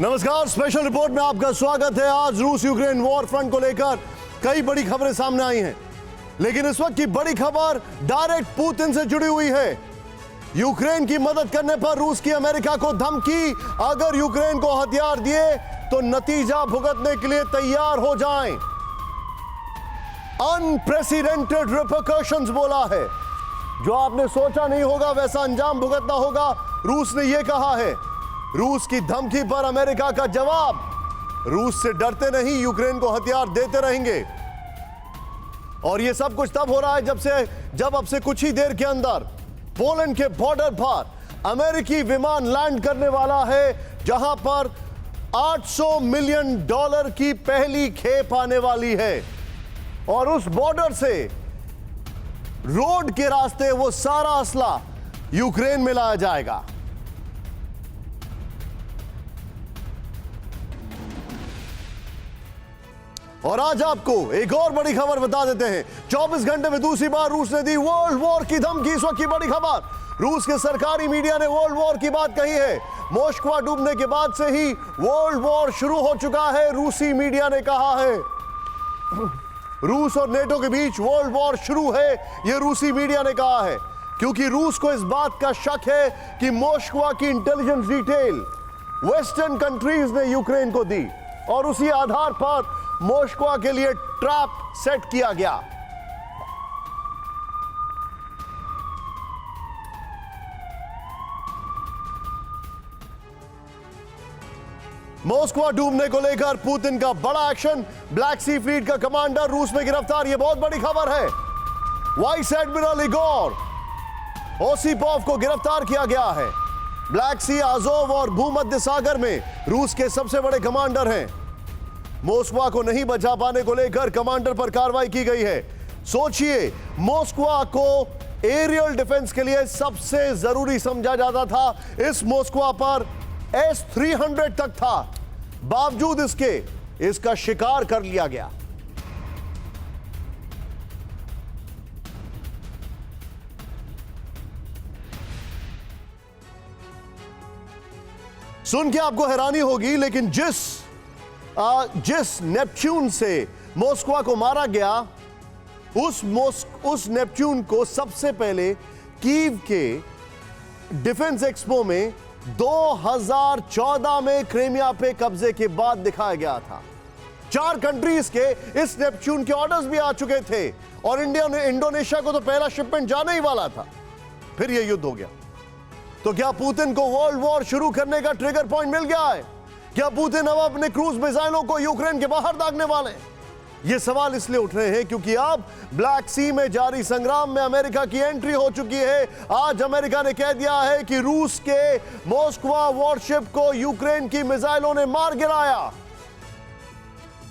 नमस्कार, special report में आपका स्वागत है। आज रूस यूक्रेन वॉर फ्रंट को लेकर कई बड़ी खबरें सामने आई हैं, लेकिन इस वक्त की बड़ी खबर डायरेक्ट पुतिन से जुड़ी हुई है। यूक्रेन की मदद करने पर रूस की अमेरिका को धमकी, अगर यूक्रेन को हथियार दिए तो नतीजा भुगतने के लिए तैयार हो जाएं। अनप्रेसिडेंटेड रिपरकशंस बोला है, जो आपने सोचा नहीं होगा वैसा अंजाम भुगतना होगा, रूस ने यह कहा है। रूस की धमकी पर अमेरिका का जवाब, रूस से डरते नहीं, यूक्रेन को हथियार देते रहेंगे। और यह सब कुछ तब हो रहा है जब अब से कुछ ही देर के अंदर पोलैंड के बॉर्डर पर अमेरिकी विमान लैंड करने वाला है, जहां पर $800 मिलियन की पहली खेप आने वाली है। और उस बॉर्डर से रोड के रास्ते वो सारा असला यूक्रेन में लाया जाएगा। और आज आपको एक और बड़ी खबर बता देते हैं। 24 घंटे में दूसरी बार रूस ने दी वर्ल्ड वॉर की धमकी। इस वक्त की बड़ी खबर, रूस के सरकारी मीडिया ने वर्ल्ड वॉर की बात कही है। मॉस्को डूबने के बाद से ही वर्ल्ड वॉर शुरू हो चुका है, रूसी मीडिया ने कहा है। रूस और नेटो के बीच वर्ल्ड वॉर शुरू है, यह रूसी मीडिया ने कहा है, क्योंकि रूस को इस बात का शक है कि मॉस्को की इंटेलिजेंस डिटेल वेस्टर्न कंट्रीज ने यूक्रेन को दी और उसी आधार पर मॉस्को के लिए ट्रैप सेट किया गया। मॉस्को डूबने को लेकर पुतिन का बड़ा एक्शन, ब्लैक सी फ्लीट का कमांडर रूस में गिरफ्तार। यह बहुत बड़ी खबर है। वाइस एडमिरल इगोर ओसिपोव को गिरफ्तार किया गया है। ब्लैक सी, आजोव और भूमध्य सागर में रूस के सबसे बड़े कमांडर हैं। मॉस्को को नहीं बचा पाने को लेकर कमांडर पर कार्रवाई की गई है। सोचिए, मॉस्को को एरियल डिफेंस के लिए सबसे जरूरी समझा जाता था। इस मॉस्को पर S-300 तक था, बावजूद इसका शिकार कर लिया गया। सुन के आपको हैरानी होगी, लेकिन जिस नेपच्यून से मॉस्को को मारा गया, उस नेपच्यून को सबसे पहले कीव के डिफेंस एक्सपो में 2014 में क्रीमिया पे कब्जे के बाद दिखाया गया था। 4 कंट्रीज के इस नेपच्यून के ऑर्डर्स भी आ चुके थे और इंडोनेशिया को तो पहला शिपमेंट जाने ही वाला था। फिर यह युद्ध हो गया। तो क्या पुतिन को वर्ल्ड वॉर शुरू करने का ट्रिगर पॉइंट मिल गया है? क्या पुतिन अब अपने क्रूज मिसाइलों को यूक्रेन के बाहर दागने वाले हैं? ये सवाल इसलिए उठ रहे हैं क्योंकि अब ब्लैक सी में जारी संग्राम में अमेरिका की एंट्री हो चुकी है। आज अमेरिका ने कह दिया है कि रूस के मॉस्को वॉरशिप को यूक्रेन की मिसाइलों ने मार गिराया।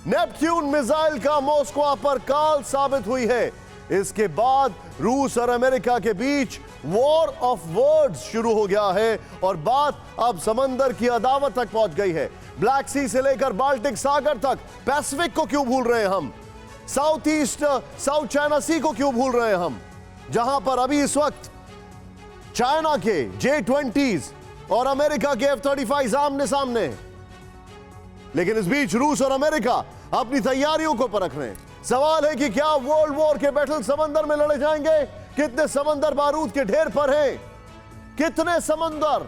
नेपच्यून मिसाइल का मॉस्को पर काल साबित हुई है। इसके बाद रूस और अमेरिका के बीच वॉर ऑफ वर्ड्स शुरू हो गया है और बात अब समंदर की अदावत तक पहुंच गई है। ब्लैक सी से लेकर बाल्टिक सागर तक, पैसिफिक को क्यों भूल रहे हैं हम, साउथ चाइना सी को क्यों भूल रहे हैं हम, जहां पर अभी इस वक्त चाइना के J-20s और अमेरिका के F-35 आमने सामने हैं। लेकिन इस बीच रूस और अमेरिका अपनी तैयारियों को परख रहे हैं। सवाल है कि क्या वर्ल्ड वॉर के बैटल समंदर में लड़े जाएंगे? कितने समंदर बारूद के ढेर पर हैं? कितने समंदर?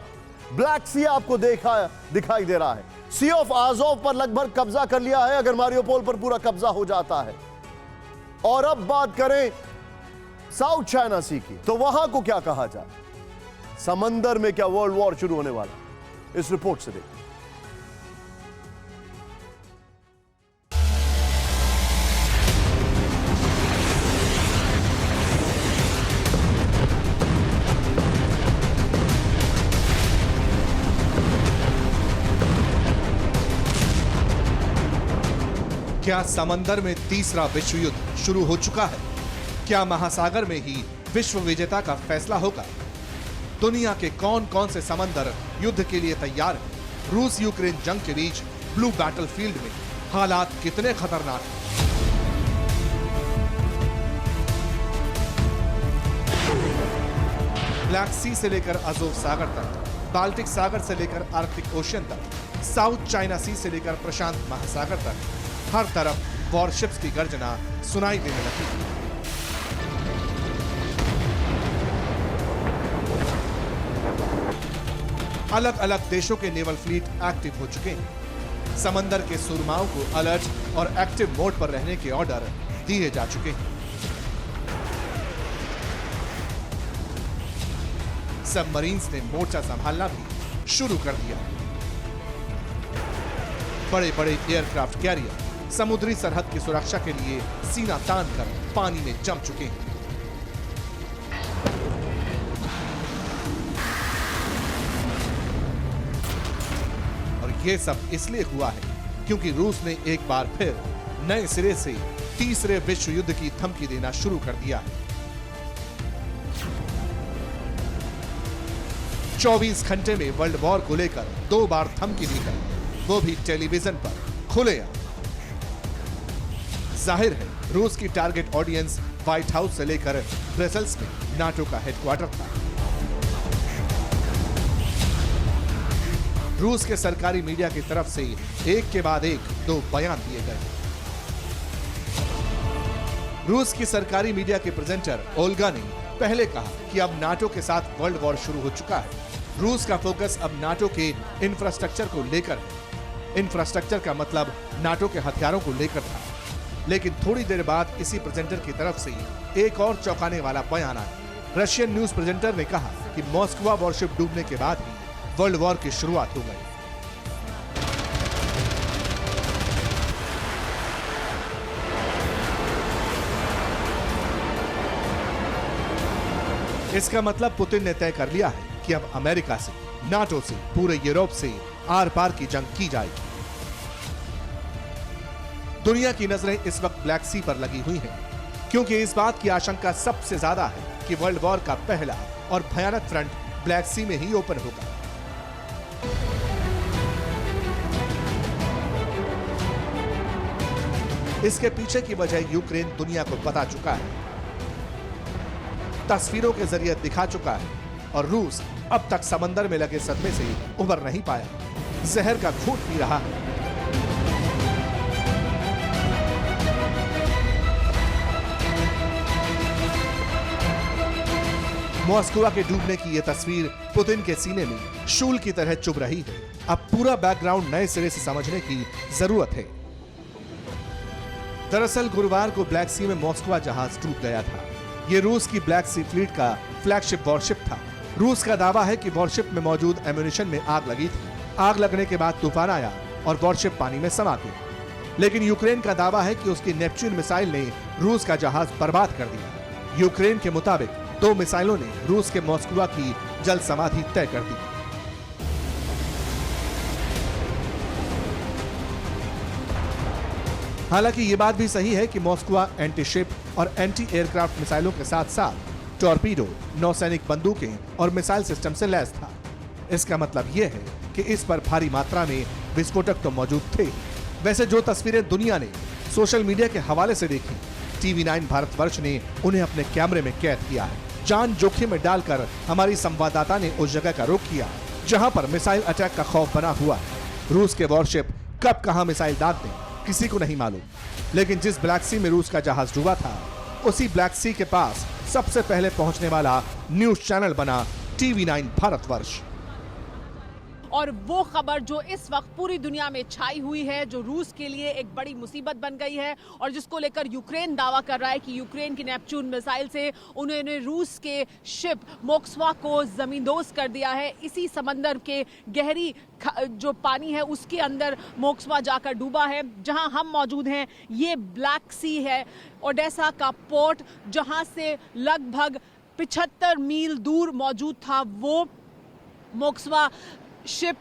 ब्लैक सी आपको दिखाई दे रहा है। सी ऑफ आजोव पर लगभग कब्जा कर लिया है, अगर मारियोपोल पर पूरा कब्जा हो जाता है। और अब बात करें साउथ चाइना सी की, तो वहां को क्या कहा जाए? समंदर में क्या वर्ल्ड वॉर शुरू होने वाला? इस रिपोर्ट से देखिए। क्या समंदर में तीसरा विश्व युद्ध शुरू हो चुका है? क्या महासागर में ही विश्व विजेता का फैसला होगा? दुनिया के कौन कौन से समंदर युद्ध के लिए तैयार हैं? रूस यूक्रेन जंग के बीच ब्लू बैटलफील्ड में हालात कितने खतरनाक हैं? ब्लैक सी से लेकर अजोव सागर तक बाल्टिक सागर से लेकर आर्कटिक ओशियन तक, साउथ चाइना सी से लेकर प्रशांत महासागर तक हर तरफ वॉरशिप्स की गर्जना सुनाई देने लगी। अलग अलग देशों के नेवल फ्लीट एक्टिव हो चुके हैं। समंदर के सुरमाओं को अलर्ट और एक्टिव मोड पर रहने के ऑर्डर दिए जा चुके हैं। सबमरीन्स ने मोर्चा संभालना भी शुरू कर दिया। बड़े बड़े एयरक्राफ्ट कैरियर समुद्री सरहद की सुरक्षा के लिए सीना तान कर पानी में जम चुके हैं। और यह सब इसलिए हुआ है क्योंकि रूस ने एक बार फिर नए सिरे से तीसरे विश्व युद्ध की धमकी देना शुरू कर दिया है। 24 घंटे में वर्ल्ड वॉर को लेकर 2 बार धमकी देकर, वो भी टेलीविजन पर खुलेआम। जाहिर है रूस की टारगेट ऑडियंस व्हाइट हाउस से लेकर ब्रसेल्स में नाटो का हेडक्वार्टर था। रूस के सरकारी मीडिया की तरफ से एक के बाद एक 2 बयान दिए गए। रूस की सरकारी मीडिया के प्रेजेंटर ओल्गा ने पहले कहा कि अब नाटो के साथ वर्ल्ड वॉर शुरू हो चुका है। रूस का फोकस अब नाटो के इंफ्रास्ट्रक्चर को लेकर है। इंफ्रास्ट्रक्चर का मतलब नाटो के हथियारों को लेकर था। लेकिन थोड़ी देर बाद इसी प्रेजेंटर की तरफ से एक और चौंकाने वाला बयान आया। रशियन न्यूज प्रेजेंटर ने कहा कि मॉस्को वॉरशिप डूबने के बाद ही वर्ल्ड वॉर की शुरुआत हो गई। इसका मतलब पुतिन ने तय कर लिया है कि अब अमेरिका से, नाटो से, पूरे यूरोप से आर पार की जंग की जाएगी। दुनिया की नजरें इस वक्त ब्लैक सी पर लगी हुई हैं, क्योंकि इस बात की आशंका सबसे ज्यादा है कि वर्ल्ड वॉर का पहला और भयानक फ्रंट ब्लैक सी में ही ओपन होगा। इसके पीछे की वजह यूक्रेन दुनिया को बता चुका है, तस्वीरों के जरिए दिखा चुका है, और रूस अब तक समंदर में लगे सदमे से उबर नहीं पाया, जहर का घूंट पी रहा है। मॉस्को के डूबने की यह तस्वीर पुतिन के सीने में शूल की तरह चुभ रही है। अब पूरा बैकग्राउंड नए सिरे से समझने की जरूरत है। दरअसल गुरुवार को ब्लैक सी में मॉस्को जहाज डूब गया था। ये रूस की ब्लैक सी फ्लीट का फ्लैगशिप वॉरशिप था। रूस का दावा है कि वॉरशिप में मौजूद एम्यूनिशन में आग लगी थी। आग लगने के बाद तूफान आया और वॉरशिप पानी में समा गई। लेकिन यूक्रेन का दावा है कि उसकी नेपच्यून मिसाइल ने रूस का जहाज बर्बाद कर दिया। यूक्रेन के मुताबिक 2 मिसाइलों ने रूस के मॉस्को की जल समाधि तय कर दी। हालांकि ये बात भी सही है कि मॉस्को एंटी शिप और एंटी एयरक्राफ्ट मिसाइलों के साथ साथ टॉर्पीडो, नौसैनिक बंदूकें और मिसाइल सिस्टम से लैस था। इसका मतलब यह है कि इस पर भारी मात्रा में विस्फोटक तो मौजूद थे। वैसे जो तस्वीरें दुनिया ने सोशल मीडिया के हवाले से देखी, TV9 भारतवर्ष ने उन्हें अपने कैमरे में कैद किया है। जान जोखिम में डालकर हमारी संवाददाता ने उस जगह का रुख किया जहां पर मिसाइल अटैक का खौफ बना हुआ है। रूस के वॉरशिप कब कहां मिसाइल दाग दें किसी को नहीं मालूम, लेकिन जिस ब्लैक सी में रूस का जहाज डूबा था, उसी ब्लैक सी के पास सबसे पहले पहुंचने वाला न्यूज चैनल बना TV9 भारतवर्ष। और वो खबर जो इस वक्त पूरी दुनिया में छाई हुई है, जो रूस के लिए एक बड़ी मुसीबत बन गई है और जिसको लेकर यूक्रेन दावा कर रहा है कि यूक्रेन की नेपच्यून मिसाइल से उन्होंने रूस के शिप मोस्को को जमींदोज कर दिया है। इसी समंदर के गहरी जो पानी है उसके अंदर मोस्को जाकर डूबा है। जहां हम मौजूद हैं ये ब्लैक सी है, ओडेसा का पोर्ट, जहां से लगभग 75 मील दूर मौजूद था वो मोस्को शिप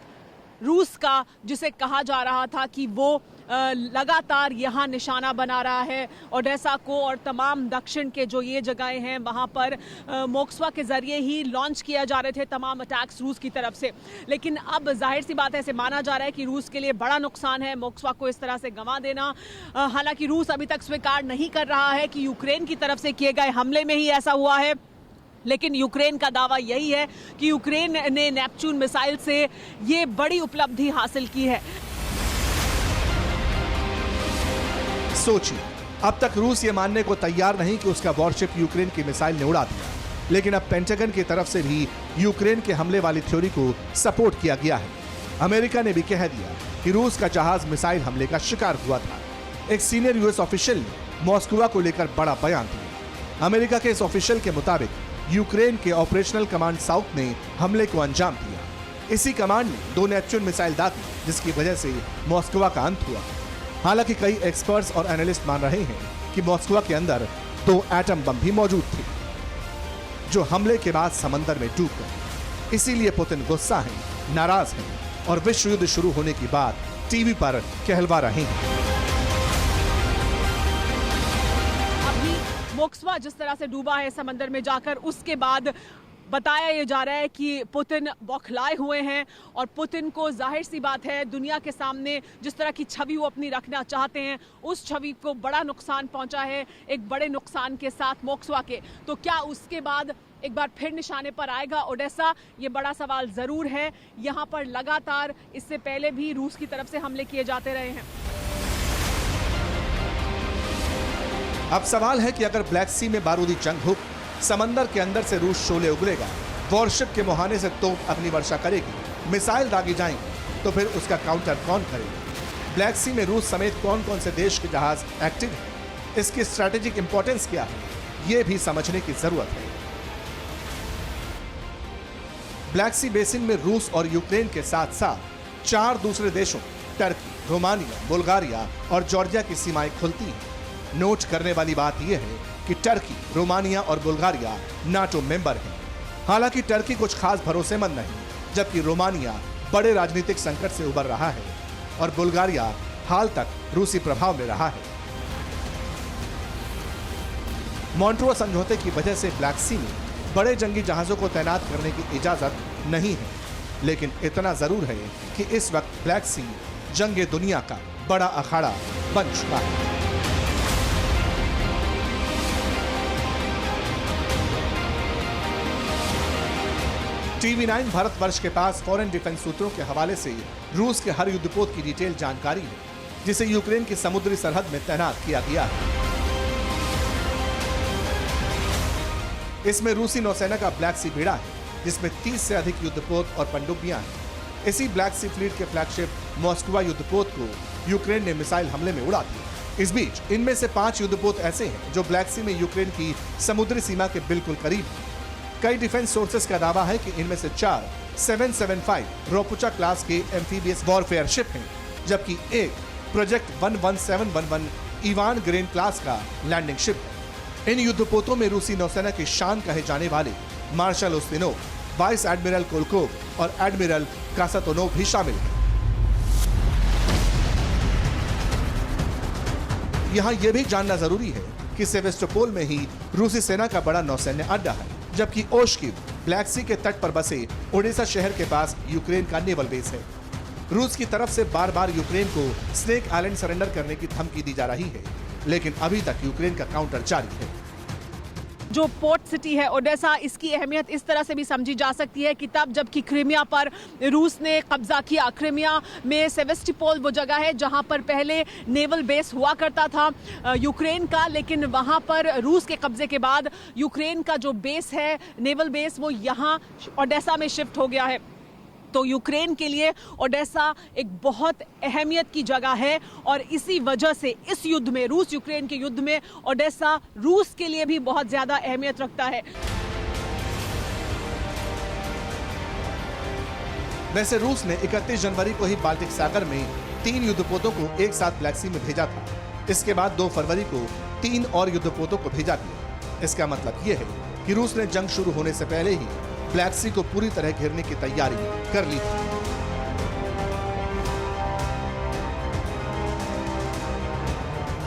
रूस का, जिसे कहा जा रहा था कि वो लगातार यहाँ निशाना बना रहा है ओडेसा को और तमाम दक्षिण के जो ये जगहें हैं वहाँ पर मोस्को के जरिए ही लॉन्च किया जा रहे थे तमाम अटैक्स रूस की तरफ से। लेकिन अब जाहिर सी बात है, ऐसे माना जा रहा है कि रूस के लिए बड़ा नुकसान है मोस्को को इस तरह से गंवा देना। हालांकि रूस अभी तक स्वीकार नहीं कर रहा है कि यूक्रेन की तरफ से किए गए हमले में ही ऐसा हुआ है, लेकिन यूक्रेन का दावा यही है कि यूक्रेन ने नेपच्यून मिसाइल से ये बड़ी उपलब्धि हासिल की है। सोचिए, अब तक रूस ये मानने को तैयार नहीं कि उसका वॉरशिप यूक्रेन की मिसाइल ने उड़ा दिया, लेकिन अब पेंटागन की तरफ से भी यूक्रेन के हमले वाली थ्योरी को सपोर्ट किया गया है। अमेरिका ने भी कह दिया कि रूस का जहाज मिसाइल हमले का शिकार हुआ था। एक सीनियर यूएस ऑफिशियल ने मॉस्को को लेकर बड़ा बयान दिया। अमेरिका के इस ऑफिशियल के मुताबिक यूक्रेन के ऑपरेशनल कमांड साउथ ने हमले को अंजाम दिया। इसी कमांड ने 2 नेपच्यून मिसाइल दागी, जिसकी वजह से मॉस्को का अंत हुआ। हालांकि कई एक्सपर्ट्स और एनालिस्ट मान रहे हैं कि मॉस्को के अंदर 2 एटम बम भी मौजूद थे, जो हमले के बाद समंदर में डूब गए। इसीलिए पुतिन गुस्सा है, नाराज हैं और विश्व युद्ध शुरू होने की बात टीवी पर कहलवा रहे हैं। अभी मोस्कवा जिस तरह से डूबा है समंदर में जाकर, उसके बाद बताया ये जा रहा है कि पुतिन बौखलाए हुए हैं और पुतिन को जाहिर सी बात है दुनिया के सामने जिस तरह की छवि वो अपनी रखना चाहते हैं, उस छवि को बड़ा नुकसान पहुंचा है, एक बड़े नुकसान के साथ मोस्कवा के। तो क्या उसके बाद एक बार फिर निशाने पर आएगा ओडेसा? ये बड़ा सवाल जरूर है। यहाँ पर लगातार इससे पहले भी रूस की तरफ से हमले किए जाते रहे हैं। अब सवाल है कि अगर ब्लैक सी में बारूदी जंग हो, समंदर के अंदर से रूस शोले उगलेगा, वॉरशिप के मुहाने से तोप अपनी वर्षा करेगी, मिसाइल दागी जाएंगे, तो फिर उसका काउंटर कौन करेगा? ब्लैक सी में रूस समेत कौन कौन से देश के जहाज एक्टिव हैं? इसकी स्ट्रैटेजिक इंपॉर्टेंस क्या है, ये भी समझने की जरूरत है। ब्लैक सी बेसिन में रूस और यूक्रेन के साथ साथ 4 दूसरे देशों टर्की, रोमानिया, बुल्गारिया और जॉर्जिया की सीमाएं खुलती हैं। नोट करने वाली बात यह है कि टर्की, रोमानिया और बुल्गारिया नाटो मेंबर हैं। हालांकि टर्की कुछ खास भरोसेमंद नहीं, जबकि रोमानिया बड़े राजनीतिक संकट से उबर रहा है और बुल्गारिया हाल तक रूसी प्रभाव में रहा है। मॉन्ट्रो समझौते की वजह से ब्लैक सी में बड़े जंगी जहाजों को तैनात करने की इजाजत नहीं है, लेकिन इतना जरूर है कि इस वक्त ब्लैक सी जंग दुनिया का बड़ा अखाड़ा बन चुका है। TV9 भारतवर्ष के पास फॉरेन डिफेंस सूत्रों के हवाले से रूस के हर युद्धपोत की डिटेल जानकारी है, जिसे यूक्रेन की समुद्री सरहद में तैनात किया गया है। इसमें रूसी नौसेना का ब्लैक सी बेड़ा है, जिसमें 30 से अधिक युद्धपोत और पनडुब्बियां हैं। इसी ब्लैक सी फ्लीट के फ्लैगशिप मॉस्को युद्धपोत को यूक्रेन ने मिसाइल हमले में उड़ा दिया। इस बीच इनमें से 5 युद्धपोत ऐसे हैं जो ब्लैक सी में यूक्रेन की समुद्री सीमा के बिल्कुल करीब हैं। कई डिफेंस सोर्सेस का दावा है कि इनमें से 4 775 रोपुचा क्लास के एम्फीबियस वॉरफेयर शिप हैं, जबकि एक प्रोजेक्ट 11711 इवान ग्रेन क्लास का लैंडिंग शिप है। इन युद्धपोतों में रूसी नौसेना की शान कहे जाने वाले मार्शल उस्तिनोव, वाइस एडमिरल कोलकोव और एडमिरल कासातोनोव भी शामिल हैं। यहां यह भी जानना जरूरी है कि सेवेस्टोपोल में ही रूसी सेना का बड़ा नौसैन्य अड्डा है, जबकि ओश्किव ब्लैक सी के तट पर बसे ओडेसा शहर के पास यूक्रेन का नेवल बेस है। रूस की तरफ से बार बार यूक्रेन को स्नेक आइलैंड सरेंडर करने की धमकी दी जा रही है, लेकिन अभी तक यूक्रेन का काउंटर जारी है। जो पोर्ट सिटी है ओडेसा, इसकी अहमियत इस तरह से भी समझी जा सकती है कि तब जबकि क्रीमिया पर रूस ने कब्जा किया, क्रीमिया में सेवेस्टोपोल वो जगह है जहां पर पहले नेवल बेस हुआ करता था यूक्रेन का, लेकिन वहां पर रूस के कब्जे के बाद यूक्रेन का जो बेस है, नेवल बेस, वो यहां ओडेसा में शिफ्ट हो गया है। तो यूक्रेन के लिए ओडेसा एक बहुत अहमियत की जगह है और इसी वजह से इस युद्ध में, रूस यूक्रेन के युद्ध में, ओडेसा रूस के लिए भी बहुत ज्यादा अहमियत रखता है। वैसे रूस ने 31 जनवरी को ही बाल्टिक सागर में 3 युद्धपोतों को एक साथ ब्लैक सी में भेजा था। इसके बाद 2 फरवरी को 3 और युद्धपोतों को भेजा गया। इसका मतलब यह है कि रूस ने जंग शुरू होने से पहले ही ब्लैक सी को पूरी तरह घेरने की तैयारी कर ली थी।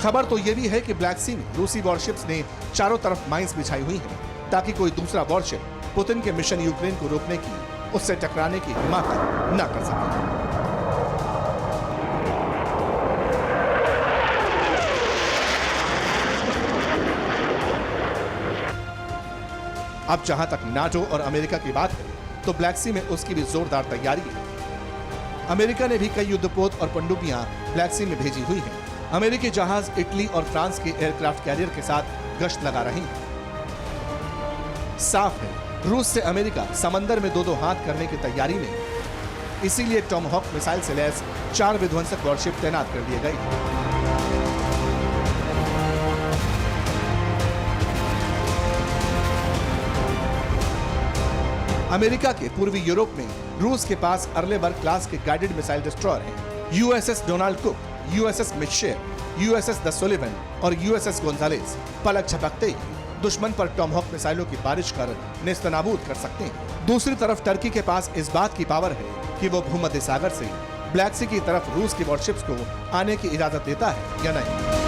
खबर तो यह भी है कि ब्लैक सी में रूसी वॉरशिप्स ने चारों तरफ माइंस बिछाई हुई हैं, ताकि कोई दूसरा वॉरशिप पुतिन के मिशन यूक्रेन को रोकने की, उससे टकराने की हिम्मत न कर सके। अब जहां तक नाटो और अमेरिका की बात है तो ब्लैक सी में उसकी भी जोरदार तैयारी है। अमेरिका ने भी कई युद्धपोत और पनडुब्बियां ब्लैक सी में भेजी हुई हैं। अमेरिकी जहाज इटली और फ्रांस के एयरक्राफ्ट कैरियर के साथ गश्त लगा रही हैं। साफ है, रूस से अमेरिका समंदर में दो हाथ करने की तैयारी में है। इसीलिए टॉमहॉक मिसाइल से लैस 4 विध्वंसक वॉरशिप तैनात कर दिए गए। अमेरिका के पूर्वी यूरोप में रूस के पास अर्लेबर्ग क्लास के गाइडेड मिसाइल डिस्ट्रॉयर हैं। USS Donald Cook, USS Mitscher, USS the Sullivan और यूएसएस गोंजालेस पलक झपकते ही दुश्मन पर टॉमहॉक मिसाइलों की बारिश कर नेस्तनाबूद कर सकते हैं। दूसरी तरफ टर्की के पास इस बात की पावर है कि वो भूमध्य सागर से ब्लैक सी की तरफ रूस की वॉरशिप्स को आने की इजाजत देता है या नहीं।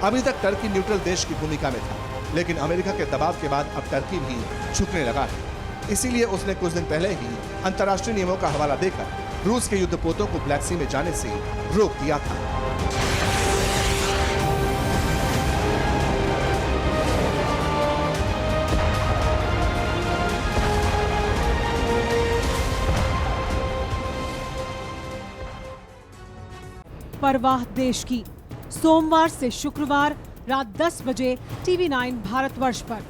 अभी तक टर्की न्यूट्रल देश की भूमिका में था, लेकिन अमेरिका के दबाव के बाद अब टर्की भी झुकने लगा है। इसीलिए उसने कुछ दिन पहले ही अंतर्राष्ट्रीय नियमों का हवाला देकर रूस के युद्धपोतों को ब्लैक सी में जाने से रोक दिया था। परवाह देश की, सोमवार से शुक्रवार रात 10 बजे TV9 भारतवर्ष पर।